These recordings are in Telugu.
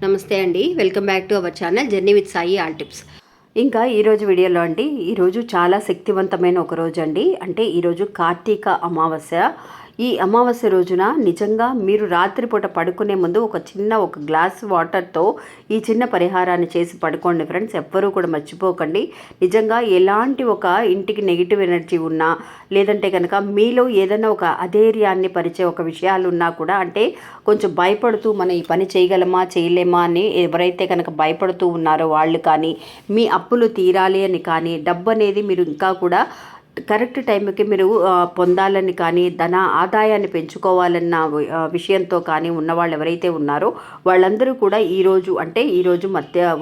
నమస్తే అండి. Welcome back to our channel journey with Sai all tips. ఇంకా ఈరోజు వీడియోలో అండి, ఈరోజు చాలా శక్తివంతమైన ఒక రోజు అండి. అంటే ఈరోజు కార్తీక అమావాస్య. ఈ అమావాస్య రోజున నిజంగా మీరు రాత్రిపూట పడుకునే ముందు ఒక గ్లాస్ వాటర్తో ఈ చిన్న పరిహారాన్ని చేసి పడుకోండి ఫ్రెండ్స్. ఎవ్వరూ కూడా మర్చిపోకండి. నిజంగా ఎలాంటి ఒక ఇంటికి నెగిటివ్ ఎనర్జీ ఉన్నా, లేదంటే కనుక మీలో ఏదైనా ఒక అధైర్యాన్ని పరిచే ఒక విషయాలు ఉన్నా కూడా, అంటే కొంచెం భయపడుతూ మనం ఈ పని చేయగలమా చేయలేమా అని ఎవరైతే కనుక భయపడుతూ ఉన్నారో వాళ్ళు కానీ, మీ అప్పులు తీరాలి అని కానీ, డబ్బు అనేది మీరు ఇంకా కూడా కరెక్ట్ టైంకి మీరు పొందాలని కానీ, ధన ఆదాయాన్ని పెంచుకోవాలన్న విషయంతో కానీ ఉన్నవాళ్ళు ఎవరైతే ఉన్నారో వాళ్ళందరూ కూడా ఈరోజు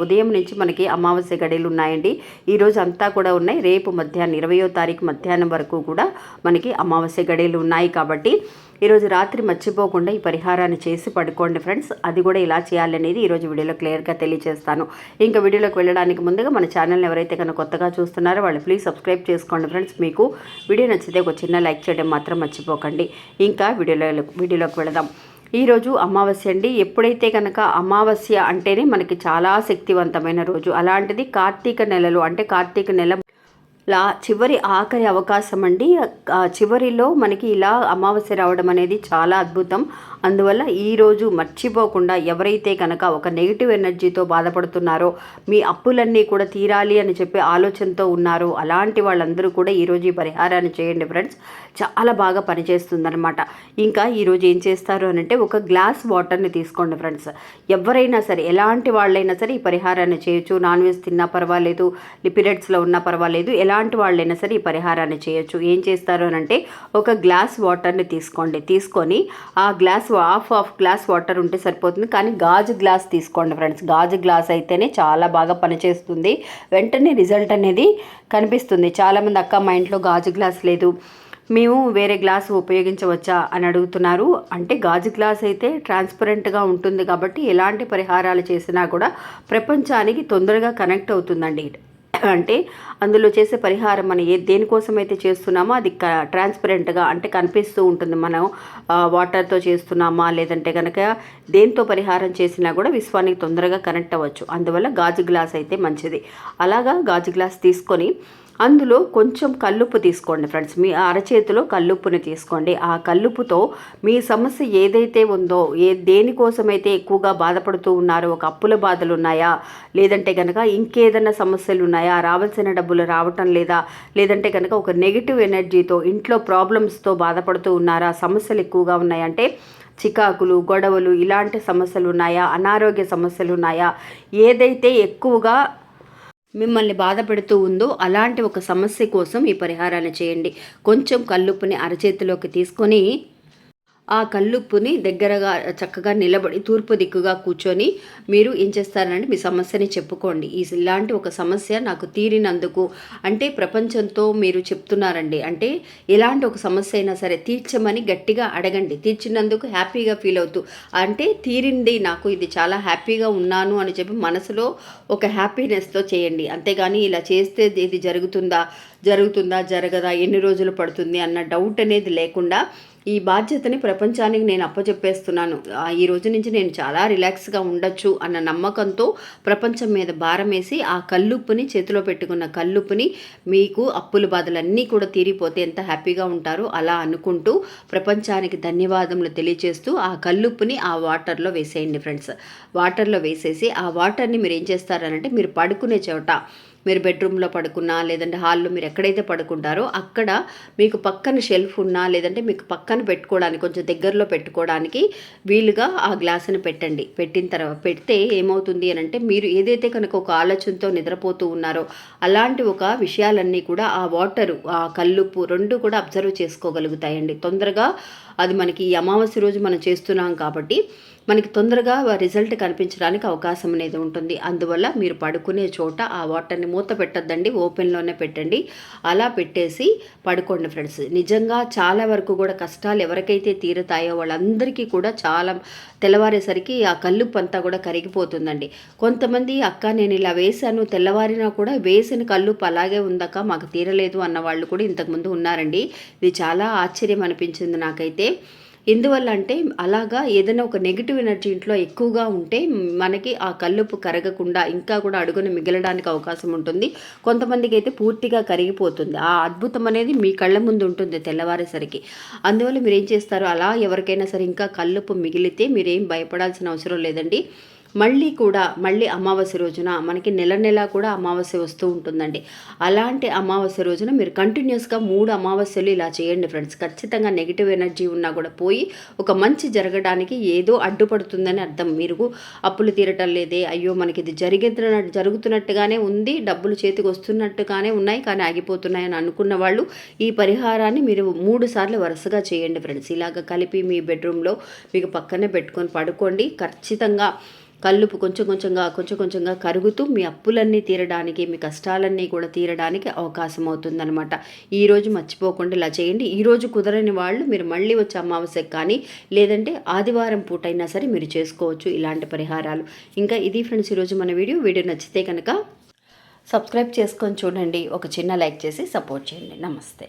ఉదయం నుంచి మనకి అమావాస్య గడియలు ఉన్నాయండి. ఈరోజు అంతా కూడా ఉన్నాయి. రేపు మధ్యాహ్నం 20వ తారీఖు మధ్యాహ్నం వరకు కూడా మనకి అమావాస్య గడియలు ఉన్నాయి. కాబట్టి ఈరోజు రాత్రి మర్చిపోకుండా ఈ పరిహారాన్ని చేసి పడుకోండి ఫ్రెండ్స్. అది కూడా ఇలా చేయాలనేది ఈరోజు వీడియోలో క్లియర్గా తెలియజేస్తాను. ఇంకా వీడియోలోకి వెళ్ళడానికి ముందుగా మన ఛానల్ని ఎవరైతే కనుక కొత్తగా చూస్తున్నారో వాళ్ళు ప్లీజ్ సబ్స్క్రైబ్ చేసుకోండి ఫ్రెండ్స్. మీకు వీడియో నచ్చితే ఒక చిన్న లైక్ చేయడం మాత్రం మర్చిపోకండి. ఇంకా వీడియోలోకి వెళదాం. ఈరోజు అమావాస్య అండి. ఎప్పుడైతే కనుక అమావాస్య అంటేనే మనకి చాలా శక్తివంతమైన రోజు. అలాంటిది కార్తీక నెలలో, అంటే కార్తీక నెల చివరి ఆఖరి అవకాశం అండి. చివరిలో మనకి ఇలా అమావాస్య రావడం అనేది చాలా అద్భుతం. అందువల్ల ఈరోజు మర్చిపోకుండా ఎవరైతే కనుక ఒక నెగిటివ్ ఎనర్జీతో బాధపడుతున్నారో, మీ అప్పులన్నీ కూడా తీరాలి అని చెప్పి ఆలోచనతో ఉన్నారో, అలాంటి వాళ్ళందరూ కూడా ఈరోజు ఈ పరిహారాన్ని చేయండి ఫ్రెండ్స్. చాలా బాగా పనిచేస్తుందన్నమాట. ఇంకా ఈరోజు ఏం చేస్తారు అని అంటే, ఒక గ్లాస్ వాటర్ని తీసుకోండి ఫ్రెండ్స్. ఎవరైనా సరే, ఎలాంటి వాళ్ళైనా సరే ఈ పరిహారాన్ని చేయొచ్చు. నాన్ వెజ్ తిన్నా పర్వాలేదు, పీరియడ్స్లో ఉన్నా పర్వాలేదు, ఎలాంటి వాళ్ళైనా సరే ఈ పరిహారాన్ని చేయొచ్చు. ఏం చేస్తారు అని అంటే, ఒక గ్లాస్ వాటర్ని తీసుకొని ఆ గ్లాస్ హాఫ్ గ్లాస్ వాటర్ ఉంటే సరిపోతుంది. కానీ గాజు గ్లాస్ తీసుకోండి ఫ్రెండ్స్. గాజు గ్లాస్ అయితేనే చాలా బాగా పనిచేస్తుంది. వెంటనే రిజల్ట్ అనేది కనిపిస్తుంది. చాలామంది అక్క మా ఇంట్లో గాజు గ్లాస్ లేదు, మేము వేరే గ్లాస్ ఉపయోగించవచ్చా అని అడుగుతున్నారు. అంటే గాజు గ్లాస్ అయితే ట్రాన్స్పరెంట్గా ఉంటుంది కాబట్టి ఎలాంటి పరిహారాలు చేసినా కూడా ప్రపంచానికి తొందరగా కనెక్ట్ అవుతుందండి. అంటే అందులో చేసే పరిహారం మనం దేనికోసం అయితే చేస్తున్నామో అది ట్రాన్స్పరెంట్గా, అంటే కనిపిస్తూ ఉంటుంది. మనం వాటర్తో చేస్తున్నామా లేదంటే కనుక దేంతో పరిహారం చేసినా కూడా విశ్వానికి తొందరగా కనెక్ట్ అవ్వచ్చు. అందువల్ల గాజు గ్లాస్ అయితే మంచిది. అలాగా గాజు గ్లాస్ తీసుకొని అందులో కొంచెం కల్లుప్పు తీసుకోండి ఫ్రెండ్స్. మీ అరచేతిలో కల్లుప్పుని తీసుకోండి. ఆ కల్లుప్పుతో మీ సమస్య ఏదైతే ఉందో, దేనికోసమైతే ఎక్కువగా బాధపడుతూ ఉన్నారో, ఒక అప్పుల బాధలు ఉన్నాయా, లేదంటే కనుక ఇంకేదైనా సమస్యలు ఉన్నాయా, రావాల్సిన డబ్బులు రావటం లేదా, లేదంటే కనుక ఒక నెగిటివ్ ఎనర్జీతో ఇంట్లో ప్రాబ్లమ్స్తో బాధపడుతూ ఉన్నారా, సమస్యలు ఎక్కువగా ఉన్నాయంటే చికాకులు, గొడవలు, ఇలాంటి సమస్యలు ఉన్నాయా, అనారోగ్య సమస్యలు ఉన్నాయా, ఏదైతే ఎక్కువగా మిమ్మల్ని బాధ పెడుతూ ఉందో అలాంటి ఒక సమస్య కోసం ఈ పరిహారాన్ని చేయండి. కొంచెం కల్లుప్పుని అరచేతిలోకి తీసుకొని ఆ కల్లుప్పుని దగ్గరగా చక్కగా నిలబడి తూర్పు దిక్కుగా కూర్చొని మీరు ఏం చేస్తారంటే మీ సమస్యని చెప్పుకోండి. ఇలాంటి ఒక సమస్య నాకు తీరినందుకు, అంటే ప్రపంచంతో మీరు చెప్తున్నారండి. అంటే ఎలాంటి ఒక సమస్య అయినా సరే తీర్చమని గట్టిగా అడగండి. తీర్చినందుకు హ్యాపీగా ఫీల్ అవుతూ, అంటే తీరింది, నాకు ఇది చాలా హ్యాపీగా ఉన్నాను అని చెప్పి మనసులో ఒక హ్యాపీనెస్తో చేయండి. అంతేగాని ఇలా చేస్తే ఇది జరుగుతుందా జరగదా, ఎన్ని రోజులు పడుతుంది అన్న డౌట్ అనేది లేకుండా ఈ బాధ్యతని ప్రపంచానికి నేను అప్పచెప్పేస్తున్నాను, ఈ రోజు నుంచి నేను చాలా రిలాక్స్గా ఉండొచ్చు అన్న నమ్మకంతో ప్రపంచం మీద భారం వేసి ఆ కల్లుప్పుని, చేతిలో పెట్టుకున్న కల్లుప్పుని, మీకు అప్పుల బాధలన్నీ కూడా తీరిపోతే ఎంత హ్యాపీగా ఉంటారో అలా అనుకుంటూ ప్రపంచానికి ధన్యవాదములు తెలియజేస్తూ ఆ కల్లుప్పుని ఆ వాటర్లో వేసేయండి ఫ్రెండ్స్. వాటర్లో వేసేసి ఆ వాటర్ని మీరు ఏం చేస్తారనంటే, మీరు పడుకునే చోట, మీరు బెడ్రూమ్లో పడుకున్నా లేదంటే హాల్లో మీరు ఎక్కడైతే పడుకుంటారో అక్కడ మీకు పక్కన షెల్ఫ్ ఉన్నా, లేదంటే మీకు పక్కన పెట్టుకోవడానికి కొంచెం దగ్గరలో పెట్టుకోవడానికి వీలుగా ఆ గ్లాసుని పెట్టండి. పెడితే ఏమవుతుంది అని అంటే, మీరు ఏదైతే కనుక ఒక ఆలోచనతో నిద్రపోతూ ఉన్నారో అలాంటి ఒక విషయాలన్నీ కూడా ఆ వాటరు, ఆ కల్లుప్పు రెండు కూడా అబ్జర్వ్ చేసుకోగలుగుతాయండి. తొందరగా అది మనకి ఈ అమావాస్య రోజు మనం చేస్తున్నాం కాబట్టి మనకి తొందరగా రిజల్ట్ కనిపించడానికి అవకాశం అనేది ఉంటుంది. అందువల్ల మీరు పడుకునే చోట ఆ వాటర్ని మూత పెట్టద్దండి, ఓపెన్లోనే పెట్టండి. అలా పెట్టేసి పడుకోండి ఫ్రెండ్స్. నిజంగా చాలా వరకు కూడా కష్టాలు ఎవరికైతే తీరుతాయో వాళ్ళందరికీ కూడా చాలా తెల్లవారేసరికి ఆ కల్లుప్పు అంతా కూడా కరిగిపోతుందండి. కొంతమంది అక్క నేను ఇలా వేశాను, తెల్లవారినా కూడా వేసిన కల్లుప్పు అలాగే ఉందక్క, మాకు తీరలేదు అన్న వాళ్ళు కూడా ఇంతకుముందు ఉన్నారండి. ఇది చాలా ఆశ్చర్యం అనిపించింది నాకైతే. ఎందువల్ల అంటే అలాగా ఏదైనా ఒక నెగిటివ్ ఎనర్జీ ఇంట్లో ఎక్కువగా ఉంటే మనకి ఆ కల్లుప్పు కరగకుండా ఇంకా కూడా అడుగున మిగలడానికి అవకాశం ఉంటుంది. కొంతమందికి అయితే పూర్తిగా కరిగిపోతుంది. ఆ అద్భుతం అనేది మీ కళ్ళ ముందు ఉంటుంది తెల్లవారేసరికి. అందువల్ల మీరేం చేస్తారు, అలా ఎవరికైనా సరే ఇంకా కల్లుప్పు మిగిలితే మీరేం భయపడాల్సిన అవసరం లేదండి. మళ్ళీ అమావాస్య రోజున మనకి నెల కూడా అమావాస్య వస్తూ ఉంటుందండి. అలాంటి అమావాస్య రోజున మీరు కంటిన్యూస్గా 3 అమావాస్యలు ఇలా చేయండి ఫ్రెండ్స్. ఖచ్చితంగా నెగిటివ్ ఎనర్జీ ఉన్నా కూడా పోయి ఒక మంచి జరగడానికి ఏదో అడ్డుపడుతుందని అర్థం. మీరు అప్పులు తీరటం లేదే, అయ్యో మనకి ఇది జరుగుతున్నట్టుగానే ఉంది, డబ్బులు చేతికి వస్తున్నట్టుగానే ఉన్నాయి కానీ ఆగిపోతున్నాయి అని అనుకున్న వాళ్ళు ఈ పరిహారాన్ని మీరు 3 సార్లు వరుసగా చేయండి ఫ్రెండ్స్. ఇలాగ కలిపి మీ బెడ్రూమ్లో మీకు పక్కనే పెట్టుకొని పడుకోండి. ఖచ్చితంగా కల్లుపు కొంచెం కొంచెంగా కరుగుతూ మీ అప్పులన్నీ తీరడానికి, మీ కష్టాలన్నీ కూడా తీరడానికి అవకాశం అవుతుందన్నమాట. ఈరోజు మర్చిపోకుండా ఇలా చేయండి. ఈరోజు కుదరని వాళ్ళు మీరు మళ్ళీ వచ్చే అమావాస్యకు కానీ లేదంటే ఆదివారం పూట అయినా సరే మీరు చేసుకోవచ్చు ఇలాంటి పరిహారాలు. ఇంకా ఇది ఫ్రెండ్స్ ఈరోజు మన వీడియో నచ్చితే కనుక సబ్స్క్రైబ్ చేసుకొని చూడండి. ఒక చిన్న లైక్ చేసి సపోర్ట్ చేయండి. నమస్తే.